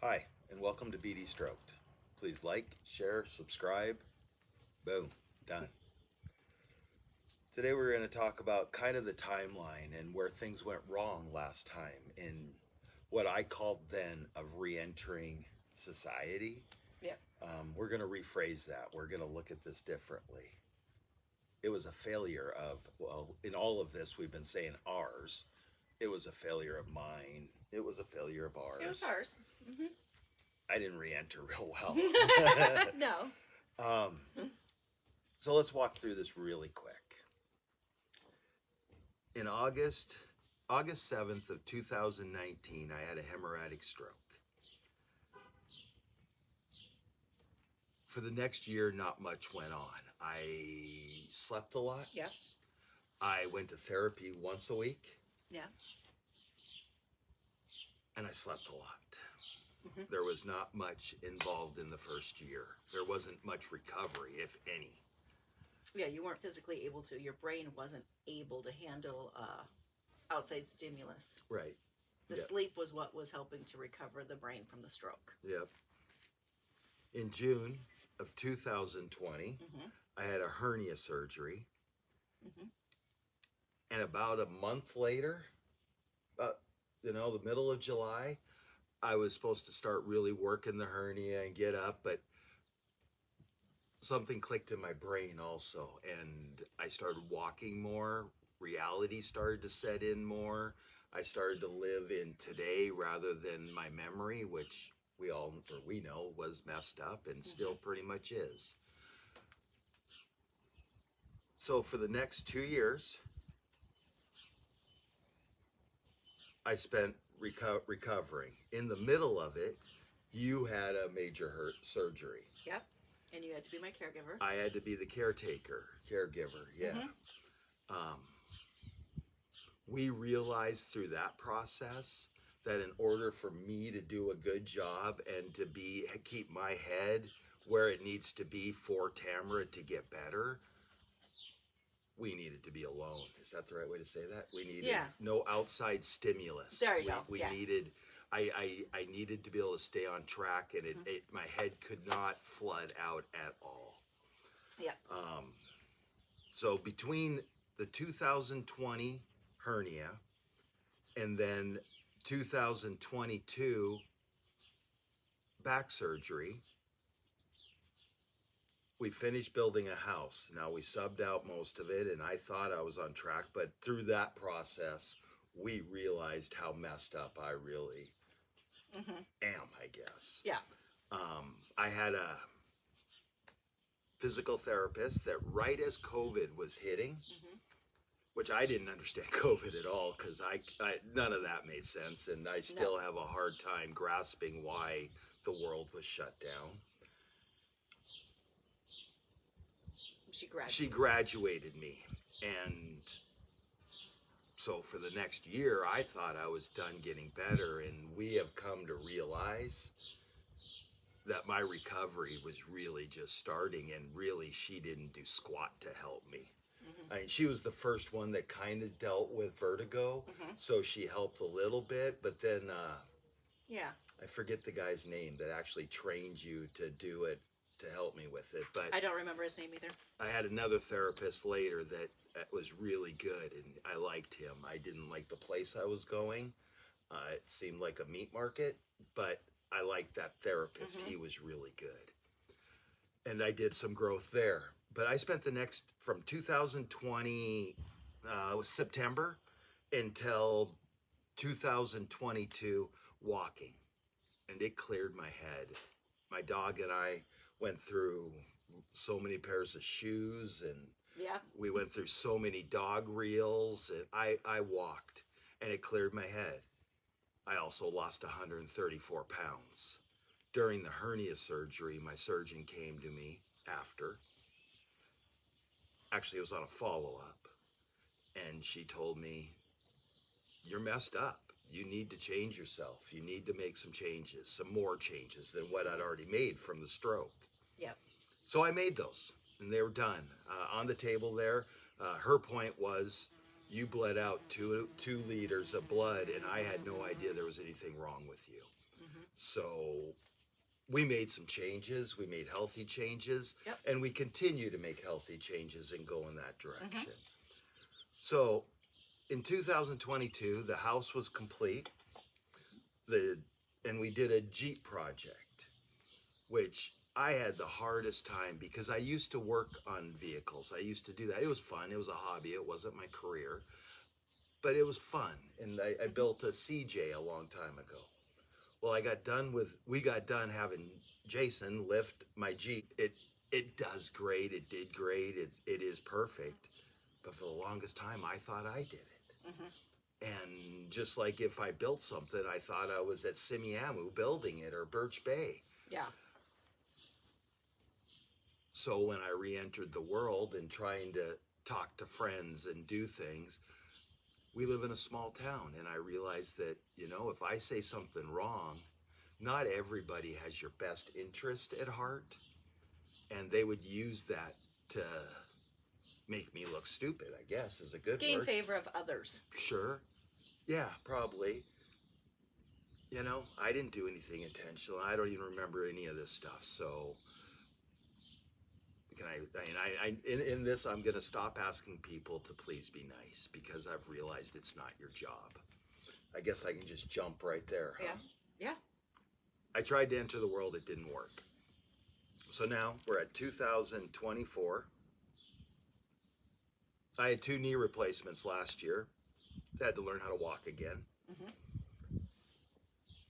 Hi, and welcome to BD Stroked. Please like, share, subscribe. Boom, done. Today we're going to talk about kind of the timeline and where things went wrong last time in what I called then of re entering society. Yep. We're going to rephrase that. We're going to look at this differently. It was a failure of, well, in all of this, we've been saying ours. It was a failure of mine. It was a failure of ours. It was ours. I didn't re enter real well. No. So let's walk through this really quick. In August 7th of 2019, I had a hemorrhagic stroke. For the next year, not much went on. I slept a lot. Yeah. I went to therapy once a week, Yeah. and I slept a lot. There was not much involved in the first year. There wasn't much recovery, if any. Yeah, you weren't physically able to. Your brain wasn't able to handle outside stimulus. Right. The Yep. sleep was what was helping to recover the brain from the stroke. Yep. In June of 2020, I had a hernia surgery. And about a month later, the middle of July, I was supposed to start really working the hernia and get up, but something clicked in my brain also, and I started walking more. Reality started to set in more. I started to live in today rather than my memory, which we know was messed up and still pretty much is. So for the next 2 years, I spent recovering. In the middle of it, you had a major surgery. Yep. And you had to be my caregiver. I had to be the caregiver, yeah. We realized through that process that in order for me to do a good job and to keep my head where it needs to be for Tamara to get better, we needed to be alone. Is that the right way to say that? We needed no outside stimulus. There you go. We Yes. needed. I needed to be able to stay on track, and my head could not flood out at all. Yeah. So between the 2020 hernia and then 2022 back surgery, we finished building a house. Now we subbed out most of it, and I thought I was on track, but through that process, we realized how messed up I really am, I guess. Yeah. I had a physical therapist that right as COVID was hitting, which I didn't understand COVID at all, because I none of that made sense, and I still have a hard time grasping why the world was shut down. She graduated me, and so for the next year, I thought I was done getting better, and we have come to realize that my recovery was really just starting, and really she didn't do squat to help me. I mean, she was the first one that kind of dealt with vertigo, so she helped a little bit, but then I forget the guy's name that actually trained you to do it, to help me with it. But I don't remember his name either. I had another therapist later that was really good, and I liked him. I didn't like the place I was going. It seemed like a meat market, but I liked that therapist. He was really good. And I did some growth there. But I spent the next, from 2020, September, until 2022 walking. And it cleared my head. My dog and I went through so many pairs of shoes, and we went through so many dog reels, and I walked, and it cleared my head. I also lost 134 pounds. During the hernia surgery, my surgeon came to me after. Actually, it was on a follow-up, and she told me, "You're messed up. You need to change yourself. You need to make some changes, some more changes than what I'd already made from the stroke." Yep. So I made those, and they were done. On the table there, her point was, you bled out 2 liters of blood, and I had no idea there was anything wrong with you. So we made some changes. We made healthy changes. Yep. And we continue to make healthy changes and go in that direction. So in 2022, the house was complete. And we did a Jeep project, which I had the hardest time because I used to work on vehicles. I used to do that. It was fun. It was a hobby. It wasn't my career, but it was fun. And I built a CJ a long time ago. Well, we got done having Jason lift my Jeep. It does great. It did great. It is perfect. But for the longest time, I thought I did it. And just like if I built something, I thought I was at Simiamu building it or Birch Bay. Yeah. So when I re-entered the world and trying to talk to friends and do things, we live in a small town, and I realized that, if I say something wrong, not everybody has your best interest at heart, and they would use that to make me look stupid, I guess is a good Gain word. favor of others. Sure. Yeah, probably. I didn't do anything intentional. I don't even remember any of this stuff, so in this, I'm going to stop asking people to please be nice because I've realized it's not your job. I guess I can just jump right there. Huh? Yeah. I tried to enter the world. It didn't work. So now we're at 2024. I had 2 knee replacements last year. I had to learn how to walk again.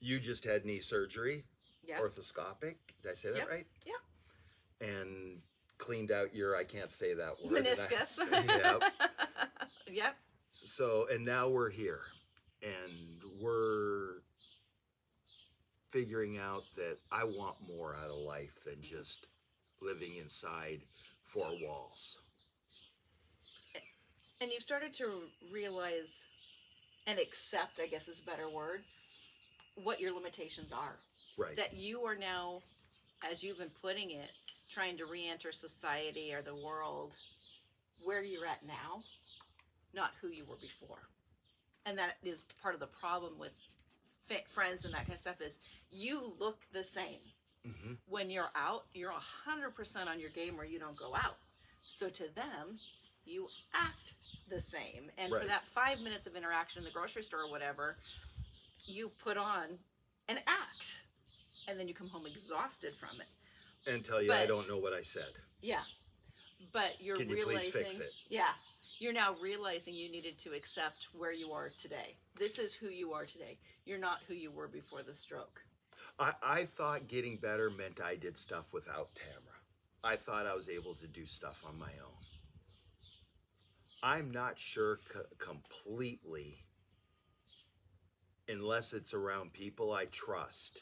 You just had knee surgery. Yeah. Orthoscopic. Did I say that right? Yeah. And cleaned out your, I can't say that word. Meniscus. Yep. Yep. So, and now we're here. And we're figuring out that I want more out of life than just living inside 4 walls. And you've started to realize and accept, I guess is a better word, what your limitations are. Right. That you are now, as you've been putting it, trying to re-enter society or the world where you're at now, not who you were before. And that is part of the problem with friends and that kind of stuff is you look the same. When you're out, you're 100% on your game or you don't go out. So to them, you act the same. And Right. for that 5 minutes of interaction in the grocery store or whatever, you put on and act. And then you come home exhausted from it. And tell you, I But- don't know what I said. Yeah. But you're Can you please realizing, fix it? Yeah. You're now realizing you needed to accept where you are today. This is who you are today. You're not who you were before the stroke. I thought getting better meant I did stuff without Tamara. I thought I was able to do stuff on my own. I'm not sure completely, unless it's around people I trust,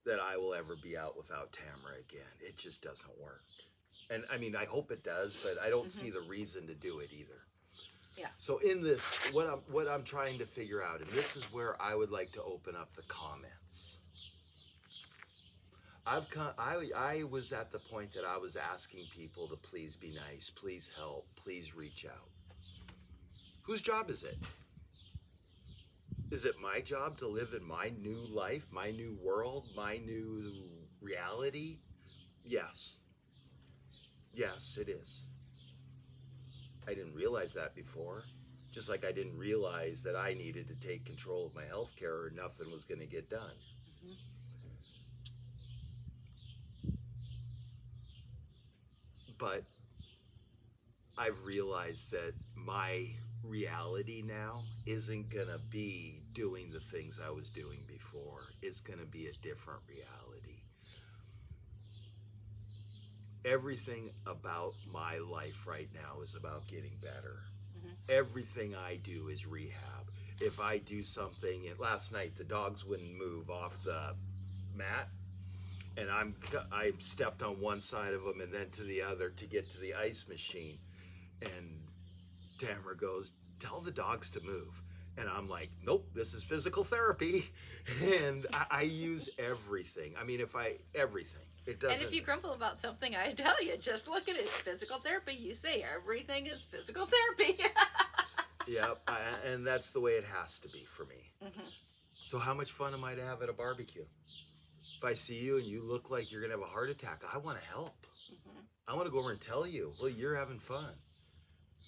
that I will ever be out without Tamara again. It just doesn't work. And I mean, I hope it does, but I don't see the reason to do it either. Yeah. So in this, what I'm trying to figure out, and this is where I would like to open up the comments. I was at the point that I was asking people to please be nice, please help, please reach out. Whose job is it? Is it my job to live in my new life, my new world, my new reality? Yes. Yes, it is. I didn't realize that before. Just like I didn't realize that I needed to take control of my health care or nothing was going to get done. But I've realized that my reality now isn't going to be doing the things I was doing before. It's going to be a different reality. Everything about my life right now is about getting better. Everything I do is rehab. If I do something, and last night the dogs wouldn't move off the mat, and I stepped on one side of them and then to the other to get to the ice machine, and Tamara goes, "Tell the dogs to move." And I'm like, "Nope, this is physical therapy." And I use everything. I mean, everything. It doesn't. And if you grumble about something, I tell you, just look at it. Physical therapy, you say everything is physical therapy. Yep, and that's the way it has to be for me. So how much fun am I to have at a barbecue? If I see you and you look like you're gonna have a heart attack, I want to help. I want to go over and tell you, well, you're having fun.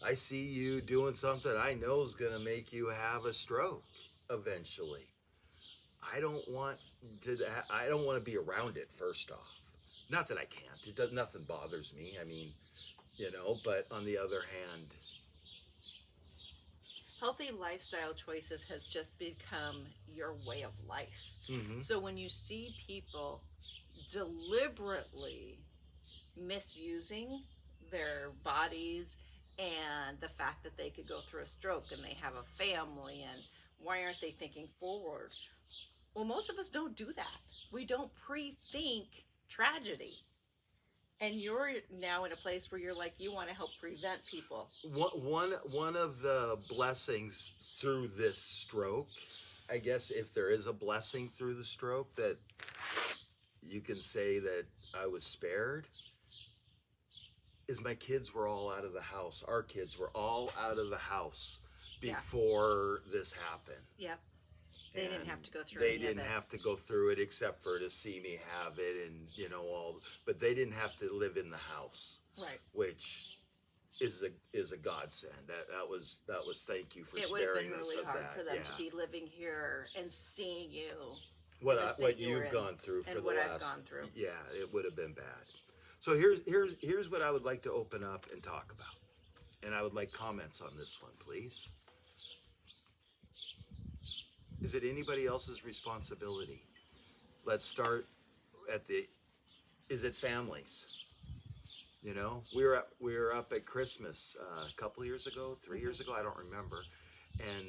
I see you doing something I know is gonna make you have a stroke eventually. I don't want I don't want to be around it. First off, not that I can't. It does, nothing bothers me. I mean, but on the other hand, Healthy lifestyle choices has just become your way of life. mm-hmm. So when you see people deliberately misusing their bodies and the fact that they could go through a stroke and they have a family and why aren't they thinking forward? Well, most of us don't do that. We don't pre-think tragedy. And you're now in a place where you're like, you want to help prevent people. One of the blessings through this stroke, I guess, if there is a blessing through the stroke that you can say that I was spared, is my kids were all out of the house. Our kids were all out of the house before this happened. Yep. They didn't have to go through They any of didn't it. have to go through it except for to see me have it and but they didn't have to live in the house. Right. Which is a godsend. That was thank you for It would have sparing been us really of hard that. for them to be living here and seeing you. What you've gone through for and the what last I've gone through. Yeah, it would have been bad. So here's what I would like to open up and talk about. And I would like comments on this one, please. Is it anybody else's responsibility? Let's start at is it families? We were up at Christmas a couple years ago, 3 years ago, I don't remember. And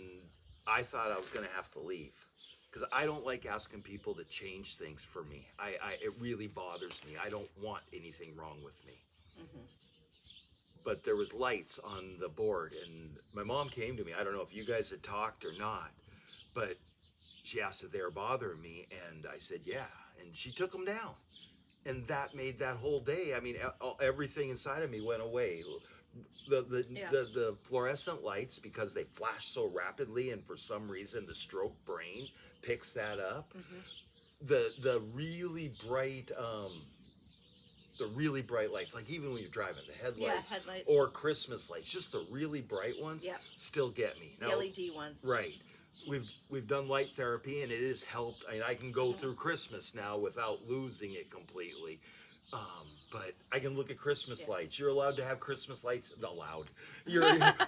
I thought I was gonna have to leave. Because I don't like asking people to change things for me. It really bothers me. I don't want anything wrong with me. Mm-hmm. But there was lights on the board, and my mom came to me. I don't know if you guys had talked or not, but she asked if they were bothering me, and I said yeah, and she took them down, and that made that whole day. I mean, everything inside of me went away. The fluorescent lights, because they flash so rapidly, and for some reason the stroke brain picks that up. Mm-hmm. The really bright lights, like even when you're driving, the headlights, or Christmas lights, just the really bright ones, still get me. Now, the LED ones, right? We've done light therapy, and it has helped. I can go through Christmas now without losing it completely. But I can look at Christmas lights. You're allowed to have Christmas lights. Allowed.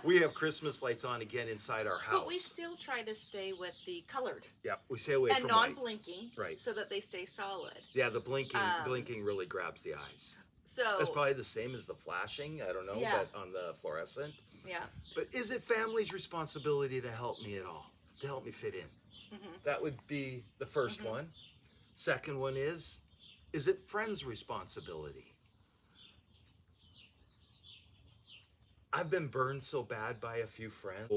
We have Christmas lights on again inside our house. But we still try to stay with the colored. Yeah, we stay away and from non-blinking, right? So that they stay solid. Yeah, the blinking really grabs the eyes. So that's probably the same as the flashing. I don't know, but on the fluorescent. Yeah. But is it family's responsibility to help me at all? To help me fit in? Mm-hmm. That would be the first one. Second one is it friends' responsibility? I've been burned so bad by a few friends.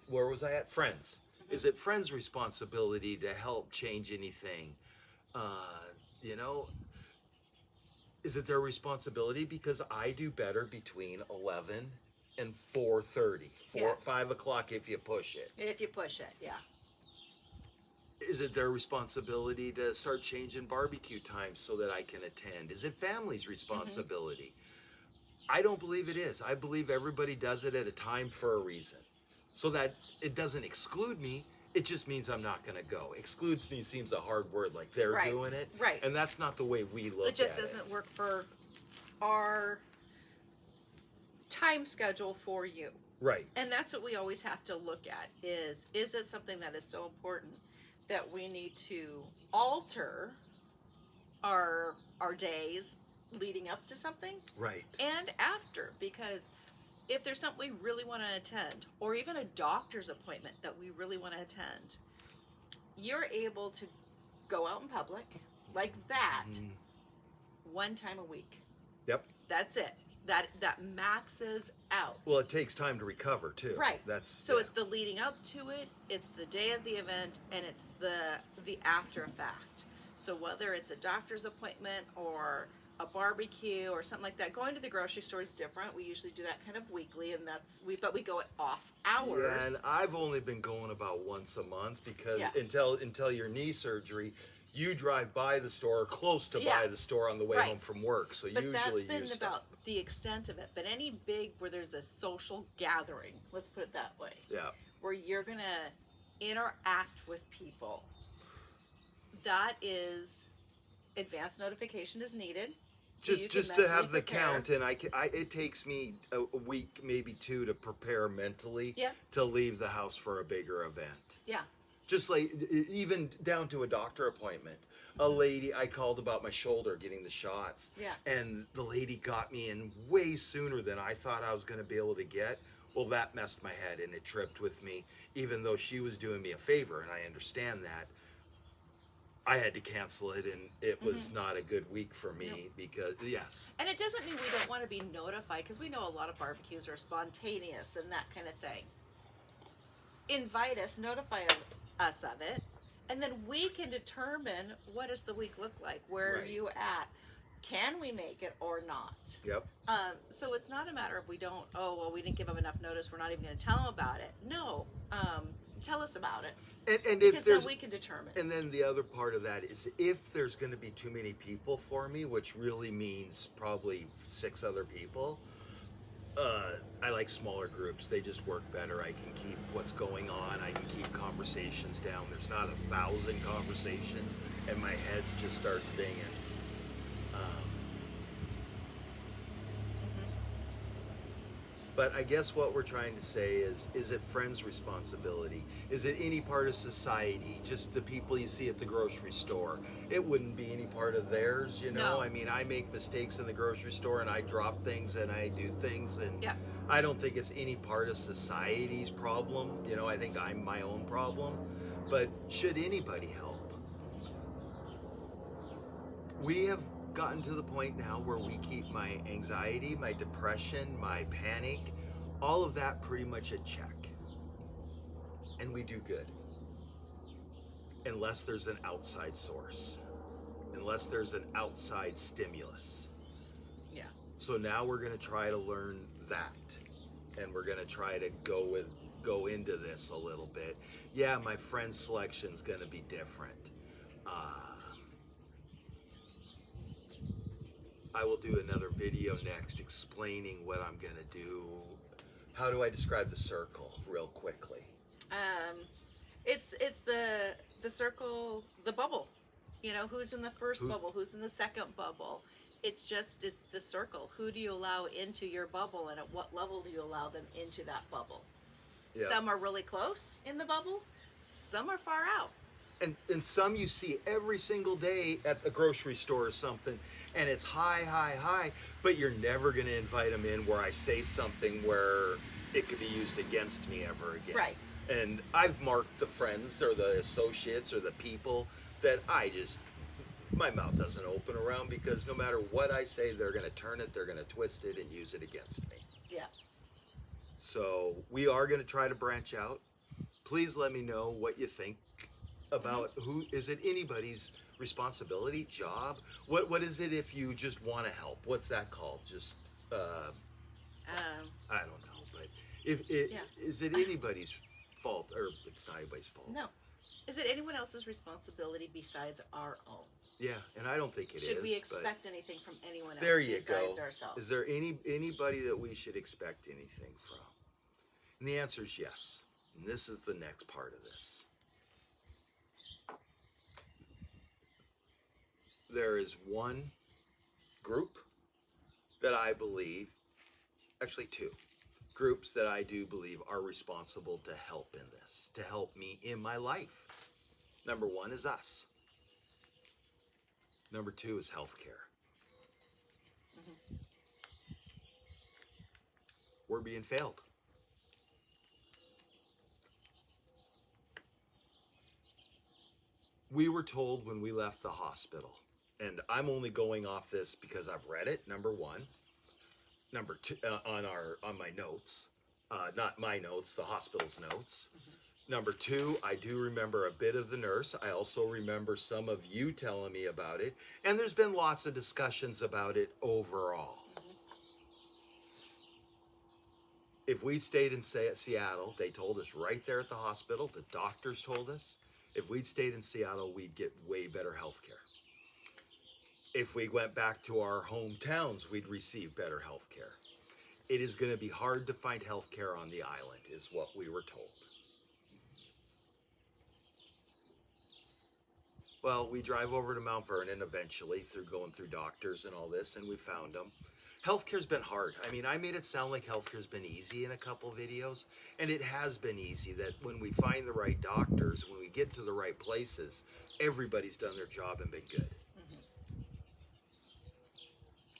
Where was I at? Friends. Mm-hmm. Is it friends' responsibility to help change anything? Is it their responsibility? Because I do better between 11 and 4:30, 5 o'clock if you push it. If you push it, yeah. Is it their responsibility to start changing barbecue times so that I can attend? Is it family's responsibility? I don't believe it is. I believe everybody does it at a time for a reason. So that it doesn't exclude me, it just means I'm not going to go. Excludes me seems a hard word, like they're doing it. Right. And that's not the way we look at it. It just doesn't work for our time schedule for you. Right. And that's what we always have to look at is it something that is so important that we need to alter our days leading up to something? Right. And after, because if there's something we really want to attend, or even a doctor's appointment that we really want to attend, you're able to go out in public like that one time a week. Yep. That's it. That maxes out. Well, it takes time to recover too. Right. It's the leading up to it, it's the day of the event, and it's the after effect. So whether it's a doctor's appointment or a barbecue or something like that. Going to the grocery store is different. We usually do that kind of weekly, and but we go at off hours. Yeah, and I've only been going about once a month because Yeah. until your knee surgery, you drive by the store or close to Yeah. by the store on the way Right. home from work. So But usually that's been you about the extent of it. But any big where there's a social gathering, let's put it that way, yeah. where you're gonna interact with people, that is advanced notification is needed. So you can Just to mentally have the prepare. count, and it takes me a week, maybe two, to prepare mentally Yeah. to leave the house for a bigger event. Yeah. Just like even down to a doctor appointment. A lady, I called about my shoulder getting the shots. Yeah. And the lady got me in way sooner than I thought I was going to be able to get. Well, that messed my head and it tripped with me, even though she was doing me a favor, and I understand that. I had to cancel it, and it was not a good week for me because, yes. And it doesn't mean we don't want to be notified, because we know a lot of barbecues are spontaneous and that kind of thing. Invite us, notify us of it, and then we can determine what does the week look like. Where Right. are you at? Can we make it or not? Yep. So it's not a matter of we don't, oh, well, we didn't give them enough notice, we're not even going to tell them about it. No, tell us about it. And Because if then there's we can determine. And then the other part of that is if there's going to be too many people for me, which really means probably 6 other people, I like smaller groups. They just work better. I can keep what's going on. I can keep conversations down. There's not 1,000 conversations, and my head just starts dinging. But I guess what we're trying to say is it friends' responsibility? Is it any part of society? Just the people you see at the grocery store? It wouldn't be any part of theirs, you know? No. I mean, I make mistakes in the grocery store and I drop things and I do things, and Yeah. I don't think it's any part of society's problem. You know, I think I'm my own problem. But should anybody help? We have gotten to the point now where we keep my anxiety, my depression, my panic, all of that pretty much at check. And we do good. Unless there's an outside source. Unless there's an outside stimulus. Yeah. So now we're going to try to learn that. And we're going to try to go into this a little bit. Yeah, my friend selection's going to be different. I will do another video next explaining what I'm gonna do. How do I describe the circle real quickly? It's the circle, the bubble. You know, who's in the first bubble, who's in the second bubble. It's the circle. Who do you allow into your bubble, and at what level do you allow them into that bubble? Yeah. Some are really close in the bubble, some are far out. And some you see every single day at the grocery store or something, and it's high, but you're never gonna invite them in where I say something where it could be used against me ever again. Right. And I've marked the friends or the associates or the people that my mouth doesn't open around, because no matter what I say, they're gonna turn it, they're gonna twist it and use it against me. Yeah. So we are gonna try to branch out. Please let me know what you think about who is it anybody's responsibility, job? What is it if you just want to help? What's that called? Just I don't know, but is it anybody's fault, or it's not anybody's fault? No. Is it anyone else's responsibility besides our own? Yeah, and I don't think it is. Should we but expect anything from anyone else there you besides go. ourselves? Is there anybody that we should expect anything from? And the answer is yes. And this is the next part of this. There is one group that I believe, actually 2 groups that I do believe are responsible to help in this, to help me in my life. Number 1 is us. Number 2 is healthcare. We're being failed. We were told when we left the hospital, and I'm only going off this because I've read it, number 1. Number 2, on my notes, not my notes, the hospital's notes. Number two, I do remember a bit of the nurse. I also remember some of you telling me about it. And there's been lots of discussions about it overall. If we'd stayed in Seattle, they told us right there at the hospital, the doctors told us, if we'd stayed in Seattle, we'd get way better health care. If we went back to our hometowns, we'd receive better health care. It is going to be hard to find health care on the island, is what we were told. Well, we drive over to Mount Vernon eventually through going through doctors and all this, and we found them. Healthcare's been hard. I mean, I made it sound like healthcare's been easy in a couple videos, and it has been easy. That when we find the right doctors, when we get to the right places, everybody's done their job and been good.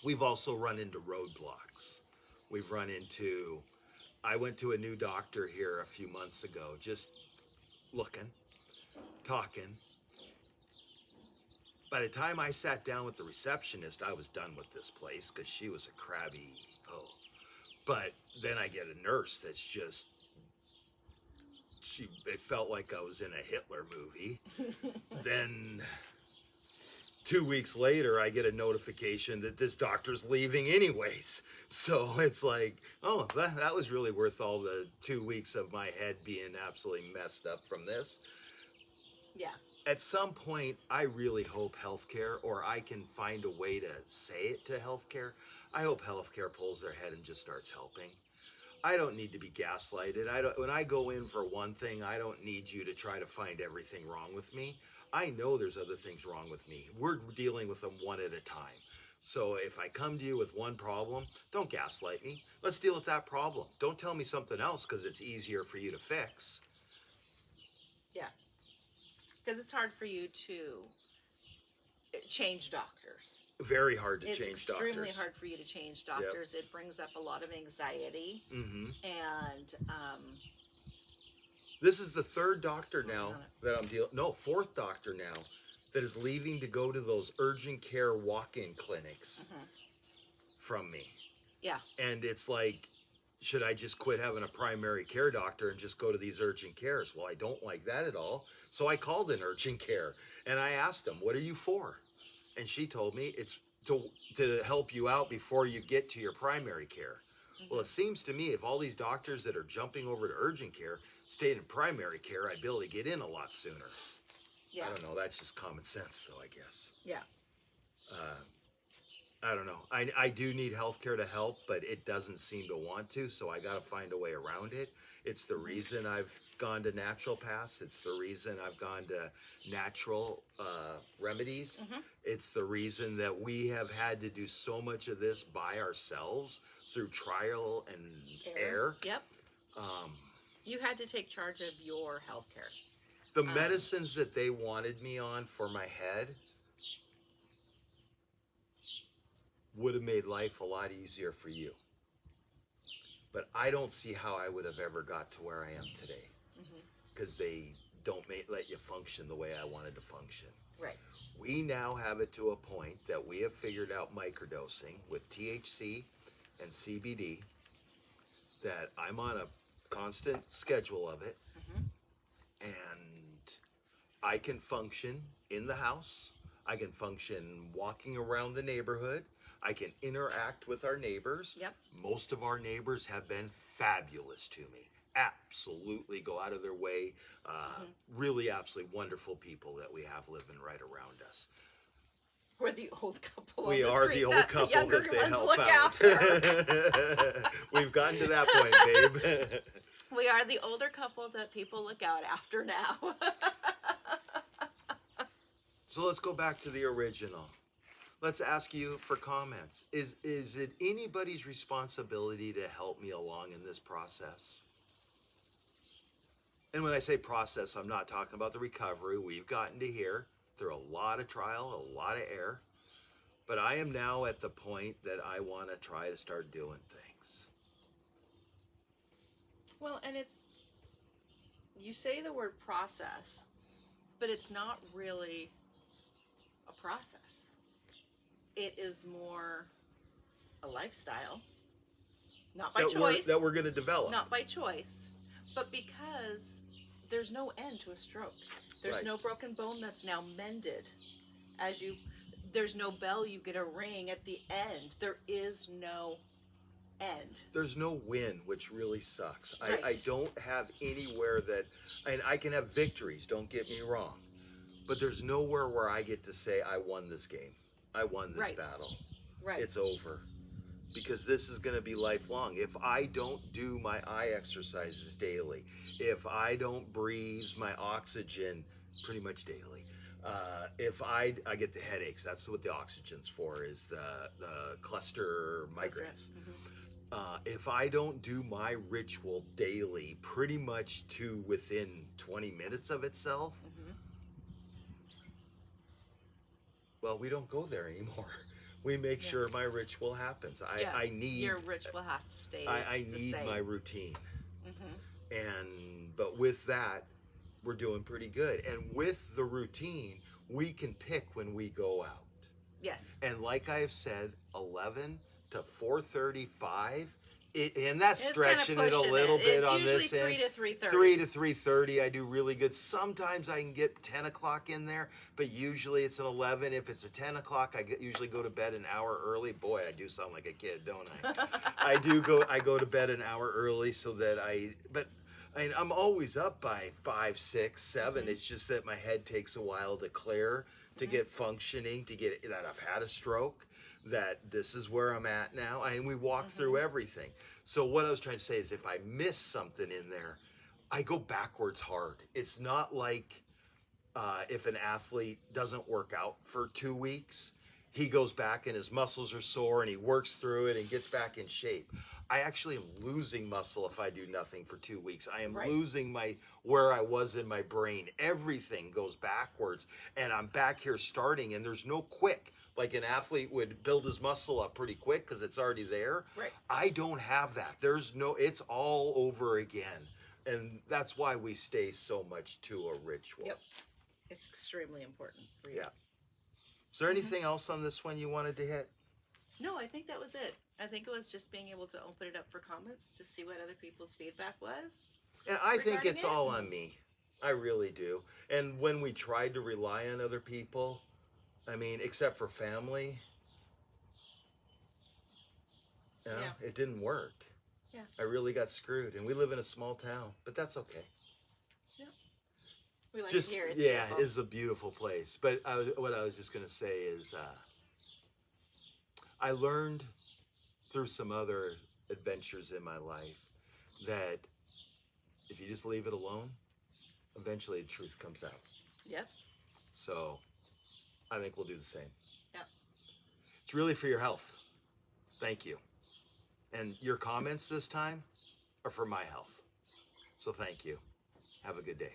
We've also run into roadblocks. We've run into, I went to a new doctor here a few months ago, just looking, talking. By the time I sat down with the receptionist, I was done with this place because she was a crabby, But then I get a nurse that's just, it felt like I was in a Hitler movie. Then 2 weeks later, I get a notification that this doctor's leaving anyways. So it's like, oh, that was really worth all the 2 weeks of my head being absolutely messed up from this. Yeah. At some point, I really hope healthcare, or I can find a way to say it to healthcare. I hope healthcare pulls their head and just starts helping. I don't need to be gaslighted. When I go in for one thing, I don't need you to try to find everything wrong with me. I know there's other things wrong with me. We're dealing with them one at a time. So if I come to you with one problem, don't gaslight me. Let's deal with that problem. Don't tell me something else because it's easier for you to fix. Yeah. Because it's hard for you to change doctors. Very hard to change It's doctors. extremely hard for you to change doctors. Yep. It brings up a lot of anxiety. Mm-hmm. And this is the third doctor now that I'm dealing. No, fourth doctor now that is leaving to go to those urgent care walk-in clinics from me. Yeah. And it's like, should I just quit having a primary care doctor and just go to these urgent cares? Well, I don't like that at all. So I called an urgent care and I asked them, what are you for? And she told me it's to help you out before you get to your primary care. Well, it seems to me if all these doctors that are jumping over to urgent care stayed in primary care, I'd be able to get in a lot sooner. Yeah. I don't know. That's just common sense, though, I guess. Yeah. I don't know. I do need healthcare to help, but it doesn't seem to want to, so I got to find a way around it. It's the reason I've gone to naturopaths. It's the reason I've gone to natural remedies. It's the reason that we have had to do so much of this by ourselves through trial and error. Yep. You had to take charge of your health care. The medicines that they wanted me on for my head would have made life a lot easier for you. But I don't see how I would have ever got to where I am today. Because they don't let you function the way I wanted to function. Right. We now have it to a point that we have figured out microdosing with THC and CBD, that I'm on a constant schedule of it. And I can function in the house. I can function walking around the neighborhood. I can interact with our neighbors. Yep. Most of our neighbors have been fabulous to me. Absolutely go out of their way. Really absolutely wonderful people that we have living right around us. We're the old couple. We on the are street the old that couple the younger that they ones help look out. after. We've gotten to that point, babe. We are the older couple that people look out after now. So let's go back to the original. Let's ask you for comments. Is it anybody's responsibility to help me along in this process? And when I say process, I'm not talking about the recovery. We've gotten to here through a lot of trial, a lot of error. But I am now at the point that I want to try to start doing things. Well, and you say the word process, but it's not really a process. It is more a lifestyle, not by choice. That we're going to develop. Not by choice, but because there's no end to a stroke. There's Right. no broken bone that's now mended. There's no bell you get a ring at the end. There is no end. There's no win, which really sucks. I Right. don't have anywhere that, and I can have victories, don't get me wrong, but there's nowhere where I get to say I won this game. I won this Right. battle. Right. It's over. Because this is going to be lifelong. If I don't do my eye exercises daily, if I don't breathe my oxygen pretty much daily, if I get the headaches, that's what the oxygen's for, is the cluster migraines. If I don't do my ritual daily, pretty much to within 20 minutes of itself, well, we don't go there anymore. We make Yeah. sure my ritual happens. I need your ritual has to stay. I the need same. my routine. Mhm. But with that, we're doing pretty good. And with the routine, we can pick when we go out. Yes. And like I've said, 11 to 4:35, and that's It's stretching kinda it a pushing little bit on It's this usually end. 3 to 3:30. 3 to 3:30, I do really good. Sometimes I can get 10 o'clock in there, but usually it's an 11. If it's a 10 o'clock, usually go to bed an hour early. Boy, I do sound like a kid, don't I? I go to bed an hour early so that I'm always up by 5, 6, 7. It's just that my head takes a while to clear, to get functioning, to get that I've had a stroke, that this is where I'm at now. And we walk through everything. So what I was trying to say is if I miss something in there, I go backwards hard. It's not like if an athlete doesn't work out for 2 weeks, he goes back and his muscles are sore and he works through it and gets back in shape. I actually am losing muscle if I do nothing for 2 weeks. I am Right. losing where I was in my brain. Everything goes backwards, and I'm back here starting, and there's no quick. Like an athlete would build his muscle up pretty quick because it's already there. Right. I don't have that. It's all over again. And that's why we stay so much to a ritual. Yep. It's extremely important for you. Yeah. Is there anything else on this one you wanted to hit? No, I think that was it. I think it was just being able to open it up for comments to see what other people's feedback was. And I think Regarding it's it? all on me. I really do. And when we tried to rely on other people, I mean, except for family, Yeah. it didn't work. Yeah. I really got screwed. And we live in a small town, but that's okay. We like Just to hear it. it's a beautiful place. But what I was just going to say is I learned through some other adventures in my life that if you just leave it alone, eventually the truth comes out. Yep. So I think we'll do the same. Yep. It's really for your health. Thank you. And your comments this time are for my health. So thank you. Have a good day.